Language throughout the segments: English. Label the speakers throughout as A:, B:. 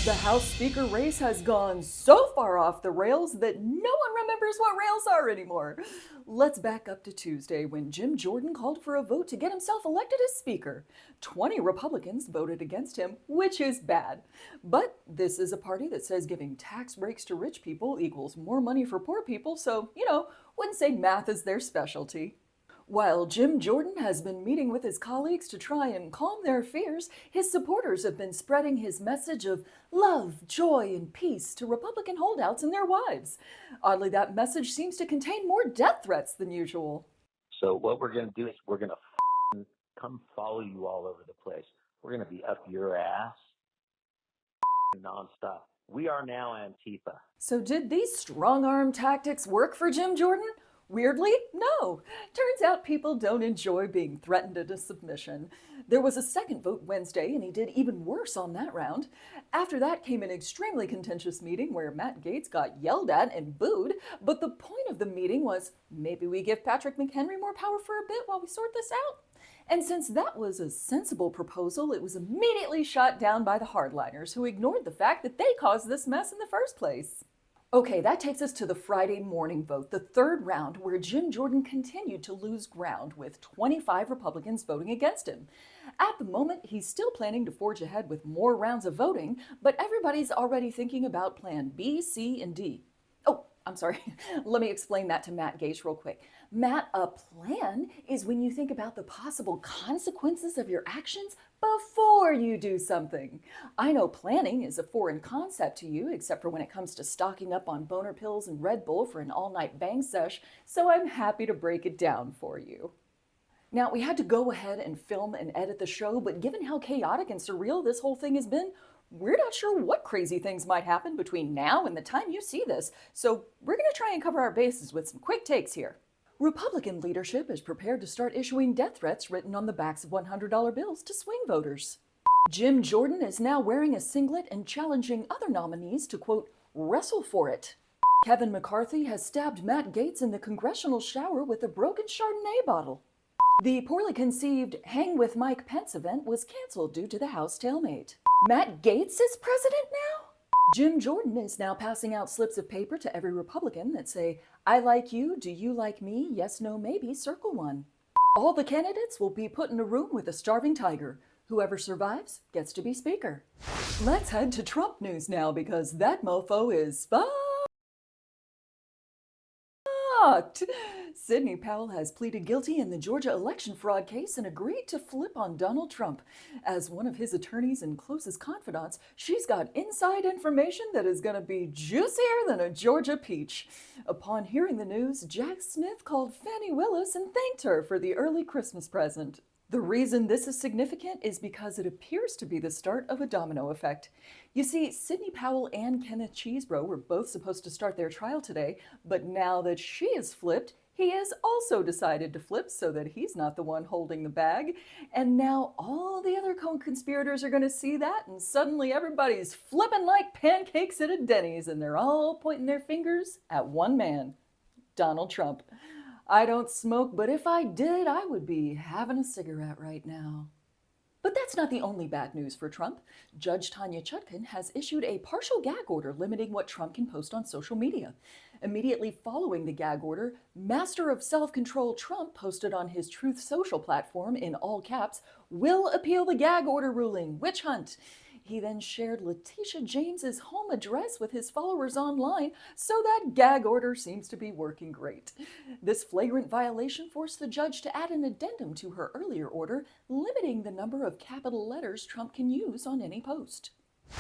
A: The House Speaker race has gone so far off the rails that no one remembers what rails are anymore. Let's back up to Tuesday when Jim Jordan called for a vote to get himself elected as Speaker. 20 Republicans voted against him, which is bad. But this is a party that says giving tax breaks to rich people equals more money for poor people, so, wouldn't say math is their specialty. While Jim Jordan has been meeting with his colleagues to try and calm their fears, his supporters have been spreading his message of love, joy, and peace to Republican holdouts and their wives. Oddly, that message seems to contain more death threats than usual.
B: So what we're going to do is we're going to come follow you all over the place. We're going to be up your ass nonstop. We are now Antifa.
A: So did these strong-arm tactics work for Jim Jordan? Weirdly, no. Turns out people don't enjoy being threatened into submission. There was a second vote Wednesday, and he did even worse on that round. After that came an extremely contentious meeting where Matt Gaetz got yelled at and booed, but the point of the meeting was maybe we give Patrick McHenry more power for a bit while we sort this out. And since that was a sensible proposal, it was immediately shot down by the hardliners, who ignored the fact that they caused this mess in the first place. Okay, that takes us to the Friday morning vote, the third round, where Jim Jordan continued to lose ground with 25 Republicans voting against him. At the moment, he's still planning to forge ahead with more rounds of voting, but everybody's already thinking about Plan B, C, and D. Oh, I'm sorry. Let me explain that to Matt Gaetz real quick. Matt, a plan is when you think about the possible consequences of your actions before you do something. I know planning is a foreign concept to you, except for when it comes to stocking up on boner pills and Red Bull for an all-night bang sesh, so I'm happy to break it down for you. Now, we had to go ahead and film and edit the show, but given how chaotic and surreal this whole thing has been, we're not sure what crazy things might happen between now and the time you see this, so we're going to try and cover our bases with some quick takes here. Republican leadership is prepared to start issuing death threats written on the backs of $100 bills to swing voters. Jim Jordan is now wearing a singlet and challenging other nominees to, quote, wrestle for it. Kevin McCarthy has stabbed Matt Gaetz in the congressional shower with a broken Chardonnay bottle. The poorly conceived Hang with Mike Pence event was canceled due to the House stalemate. Matt Gaetz is president now? Jim Jordan is now passing out slips of paper to every Republican that say, I like you, do you like me, yes, no, maybe, circle one. All the candidates will be put in a room with a starving tiger. Whoever survives gets to be Speaker. Let's head to Trump news now because that mofo is fucked. Sidney Powell has pleaded guilty in the Georgia election fraud case and agreed to flip on Donald Trump. As one of his attorneys and closest confidants, she's got inside information that is going to be juicier than a Georgia peach. Upon hearing the news, Jack Smith called Fannie Willis and thanked her for the early Christmas present. The reason this is significant is because it appears to be the start of a domino effect. You see, Sidney Powell and Kenneth Chesebro were both supposed to start their trial today, but now that she is flipped, he has also decided to flip so that he's not the one holding the bag. And now all the other co-conspirators are going to see that, and suddenly everybody's flipping like pancakes at a Denny's, and they're all pointing their fingers at one man, Donald Trump. I don't smoke, but if I did, I would be having a cigarette right now. But that's not the only bad news for Trump. Judge Tanya Chutkan has issued a partial gag order limiting what Trump can post on social media. Immediately following the gag order, Master of Self-Control Trump posted on his Truth Social platform in all caps, "Will appeal the gag order ruling, witch hunt." He then shared Letitia James's home address with his followers online, so that gag order seems to be working great. This flagrant violation forced the judge to add an addendum to her earlier order, limiting the number of capital letters Trump can use on any post.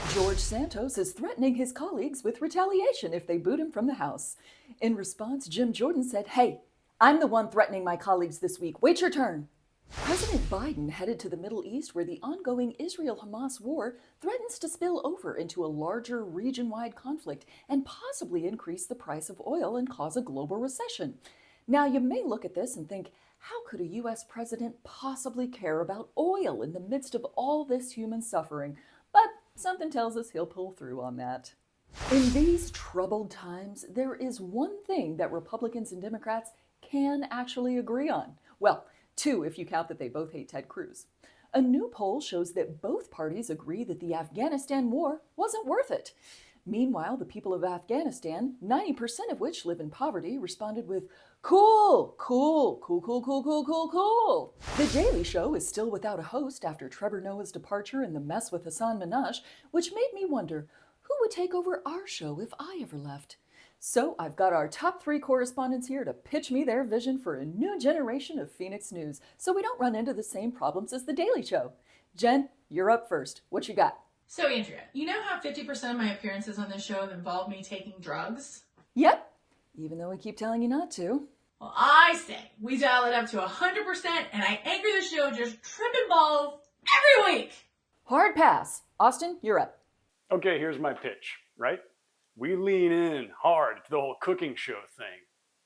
A: George Santos is threatening his colleagues with retaliation if they boot him from the House. In response, Jim Jordan said, "Hey, I'm the one threatening my colleagues this week. Wait your turn." President Biden headed to the Middle East where the ongoing Israel-Hamas war threatens to spill over into a larger region-wide conflict and possibly increase the price of oil and cause a global recession. Now, you may look at this and think, how could a U.S. president possibly care about oil in the midst of all this human suffering? But something tells us he'll pull through on that. In these troubled times, there is one thing that Republicans and Democrats can actually agree on. Well, two if you count that they both hate Ted Cruz. A new poll shows that both parties agree that the Afghanistan War wasn't worth it. Meanwhile, the people of Afghanistan, 90% of which live in poverty, responded with, cool, cool, cool, cool, cool, cool, cool, cool. The Daily Show is still without a host after Trevor Noah's departure and the mess with Hassan Minaj, which made me wonder, who would take over our show if I ever left? So I've got our top 3 correspondents here to pitch me their vision for a new generation of Phoenix news so we don't run into the same problems as The Daily Show. Jen, you're up first. What you got?
C: So, Andrea, you know how 50% of my appearances on this show have involved me taking drugs?
A: Yep, even though we keep telling you not to.
C: Well, I say we dial it up to 100% and I anchor the show just tripping balls every week.
A: Hard pass. Austin, you're up.
D: Okay, here's my pitch, right? We lean in hard to the whole cooking show thing.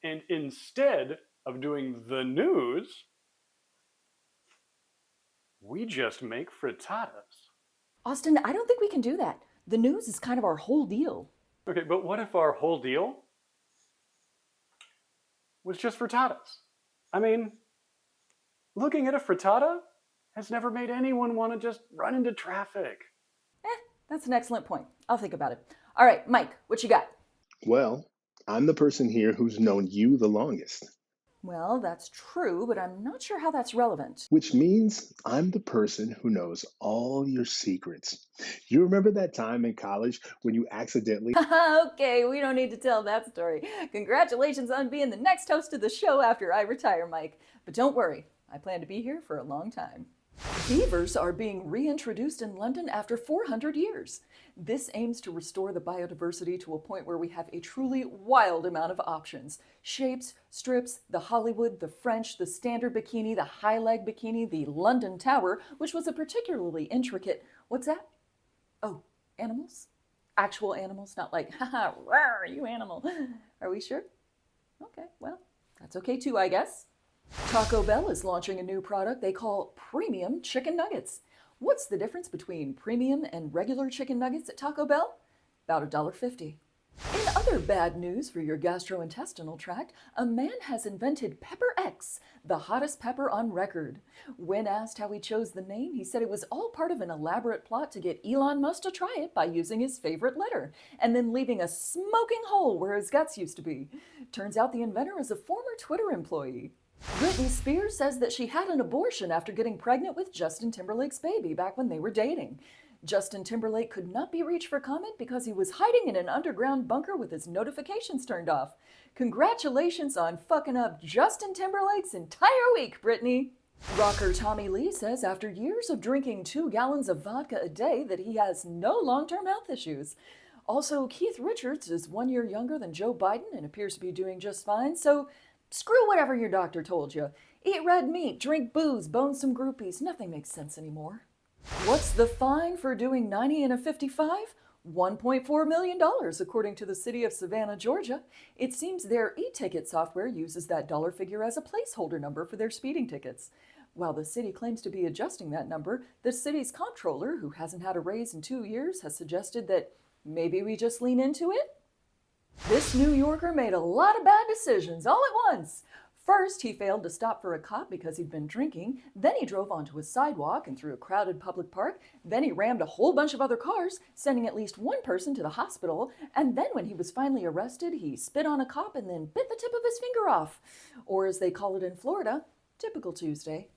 D: And instead of doing the news, we just make frittatas.
A: Austin, I don't think we can do that. The news is kind of our whole deal.
D: Okay, but what if our whole deal was just frittatas? I mean, looking at a frittata has never made anyone want to just run into traffic.
A: That's an excellent point. I'll think about it. All right, Mike, what you got?
E: Well, I'm the person here who's known you the longest,
A: Well, that's true, but I'm not sure how that's relevant.
E: which means I'm the person who knows all your secrets. You remember that time in college when you accidentally...
A: Okay, we don't need to tell that story. Congratulations on being the next host of the show after I retire, Mike. But don't worry, I plan to be here for a long time. Beavers are being reintroduced in London after 400 years. This aims to restore the biodiversity to a point where we have a truly wild amount of options. Shapes, strips, the Hollywood, the French, the standard bikini, the high leg bikini, the London Tower, which was a particularly intricate, what's that? Oh, animals? Actual animals, not like, haha, rawr, you animal. Are we sure? Okay, well, that's okay too, I guess. Taco Bell is launching a new product they call premium chicken nuggets. What's the difference between premium and regular chicken nuggets at Taco Bell? About $1.50. In other bad news for your gastrointestinal tract, a man has invented Pepper X, the hottest pepper on record. When asked how he chose the name, he said it was all part of an elaborate plot to get Elon Musk to try it by using his favorite letter, and then leaving a smoking hole where his guts used to be. Turns out the inventor is a former Twitter employee. Britney Spears says that she had an abortion after getting pregnant with Justin Timberlake's baby back when they were dating. Justin Timberlake could not be reached for comment because he was hiding in an underground bunker with his notifications turned off. Congratulations on fucking up Justin Timberlake's entire week, Britney. Rocker Tommy Lee says after years of drinking 2 gallons of vodka a day that he has no long-term health issues. Also, Keith Richards is 1 year younger than Joe Biden and appears to be doing just fine, so screw whatever your doctor told you. Eat red meat, drink booze, bone some groupies. Nothing makes sense anymore. What's the fine for doing 90 and a 55? $1.4 million, according to the city of Savannah, Georgia. It seems their e-ticket software uses that dollar figure as a placeholder number for their speeding tickets. While the city claims to be adjusting that number, the city's comptroller, who hasn't had a raise in 2 years, has suggested that maybe we just lean into it? This New Yorker made a lot of bad decisions all at once. First, he failed to stop for a cop because he'd been drinking. Then he drove onto a sidewalk and through a crowded public park. Then he rammed a whole bunch of other cars, sending at least one person to the hospital. And then when he was finally arrested, he spit on a cop and then bit the tip of his finger off. Or as they call it in Florida, typical Tuesday.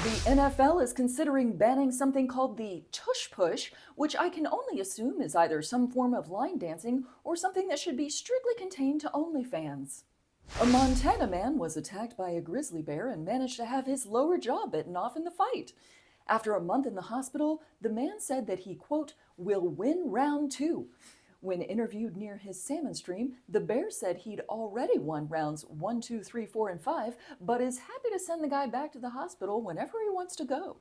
A: The NFL is considering banning something called the tush push, which I can only assume is either some form of line dancing or something that should be strictly contained to OnlyFans. A Montana man was attacked by a grizzly bear and managed to have his lower jaw bitten off in the fight. After a month in the hospital, the man said that he, quote, will win round 2. When interviewed near his salmon stream, the bear said he'd already won rounds 1, 2, 3, 4, and 5, but is happy to send the guy back to the hospital whenever he wants to go.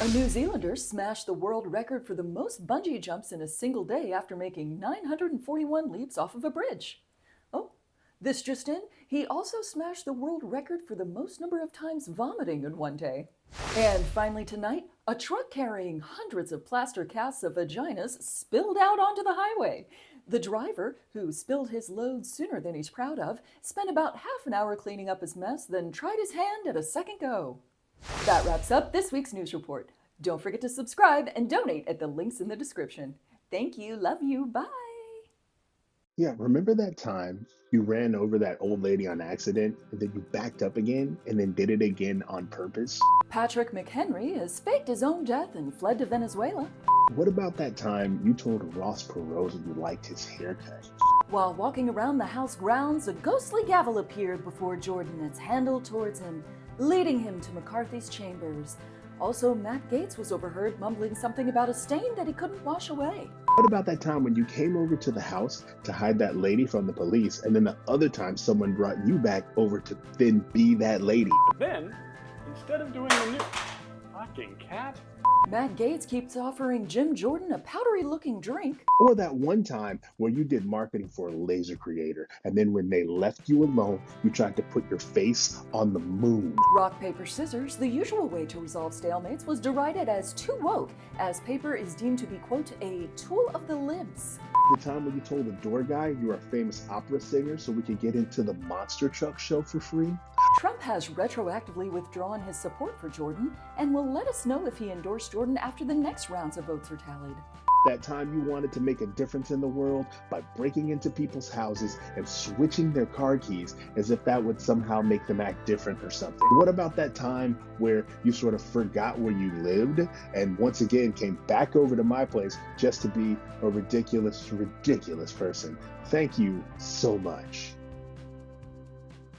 A: A New Zealander smashed the world record for the most bungee jumps in a single day after making 941 leaps off of a bridge. Oh, this just in, he also smashed the world record for the most number of times vomiting in one day. And finally tonight, a truck carrying hundreds of plaster casts of vaginas spilled out onto the highway. The driver, who spilled his load sooner than he's proud of, spent about half an hour cleaning up his mess, then tried his hand at a second go. That wraps up this week's news report. Don't forget to subscribe and donate at the links in the description. Thank you, love you, bye.
E: Yeah, remember that time you ran over that old lady on accident and then you backed up again and then did it again on purpose?
A: Patrick McHenry has faked his own death and fled to Venezuela.
E: What about that time you told Ross Perot you liked his haircut?
A: While walking around the house grounds, a ghostly gavel appeared before Jordan, its handle towards him, leading him to McCarthy's chambers. Also, Matt Gaetz was overheard mumbling something about a stain that he couldn't wash away.
E: What about that time when you came over to the house to hide that lady from the police, and then the other time someone brought you back over to then be that lady?
D: But then, instead of doing the new fucking cat,
A: Matt Gaetz keeps offering Jim Jordan a powdery-looking drink.
E: Or that one time where you did marketing for a laser creator, and then when they left you alone, you tried to put your face on the moon.
A: Rock, paper, scissors, the usual way to resolve stalemates, was derided as too woke, as paper is deemed to be, quote, a tool of the libs.
E: The time when you told the door guy you were a famous opera singer so we could get into the Monster Truck show for free.
A: Trump has retroactively withdrawn his support for Jordan and will let us know if he endorsed Jordan after the next rounds of votes are tallied.
E: That time you wanted to make a difference in the world by breaking into people's houses and switching their car keys as if that would somehow make them act different or something. What about that time where you sort of forgot where you lived and once again came back over to my place just to be a ridiculous, ridiculous person? Thank you so much.